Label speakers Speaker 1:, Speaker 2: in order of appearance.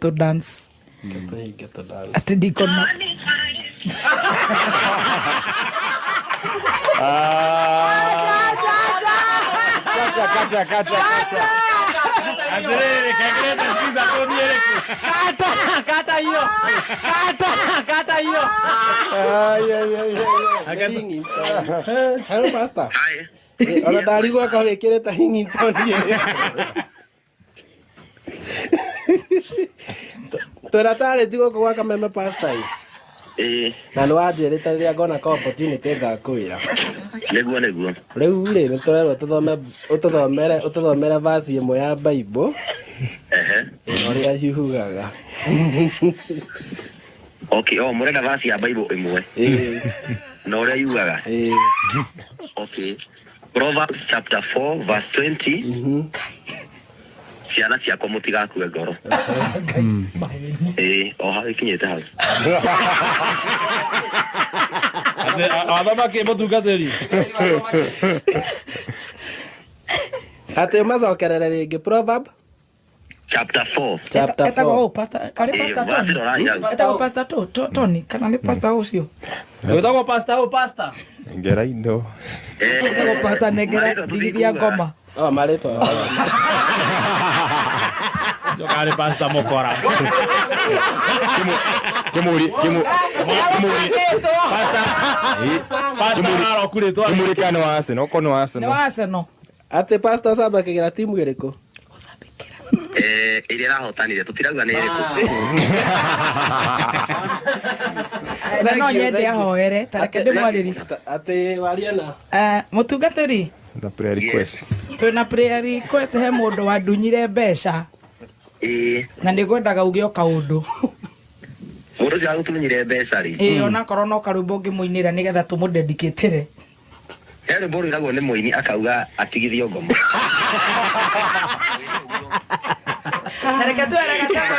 Speaker 1: to dance.
Speaker 2: Get to dance.
Speaker 1: Ati diko na.
Speaker 3: Kata. Adere, kagreta sikiza kodi yako. Kata hiyo. Kata hiyo.
Speaker 2: Ay. Hello pastor. Hi. Ona dari kwa kawekere ta hingi toni. Toratare tigo kwa kama pastor. Na no ajereta ria ngona ka opportunity ngakwira.
Speaker 4: Neguo.
Speaker 2: Riu ri turerwo tuthomere verse imwe ya Bible. Oria hiugaga.
Speaker 4: Okay, murenda verse ya Bible imwe. No oria yugaga. Okay. Proverbs chapter 4 verse 20. Ciana ciakwa mutigakue ngoro. Hawe kinyete hau.
Speaker 3: Athoma ke mutungatiri.
Speaker 2: Ate macokerere ringi Proverb
Speaker 4: chapter 4.
Speaker 1: Etago pastor, kale pastor Tony. Etago pastor Tony, kana ni pastor ucio.
Speaker 3: Etago pastor.
Speaker 5: Ngera indo.
Speaker 1: Etago pastor negera digithia ngoma.
Speaker 2: Marito.
Speaker 3: Jogare pastor mokora.
Speaker 5: Kimuri.
Speaker 3: Pastor arokuretwo.
Speaker 5: Kimuri kana wase no kono wase
Speaker 1: Ne wase no.
Speaker 2: Ate pastor saba kigira timu gereko.
Speaker 4: Ile rahotanire tutirauga ni iriku.
Speaker 1: No nyende ahoere tareke ndimwariri.
Speaker 2: Ate wariana.
Speaker 1: Mutungatiri.
Speaker 5: Na prayer request.
Speaker 1: Twina prayer request he mundu wandunyire mbeca. Na ndigwendaga uge o kaundu.
Speaker 4: Mundu cia gutunyire mbeca ri.
Speaker 1: Ona korwo no karumbo ngimuinira nigetha tumudedicatire.
Speaker 4: Ere boru iragwo ni muini akauga atigithio ngoma.
Speaker 1: Tareke tu era gachako.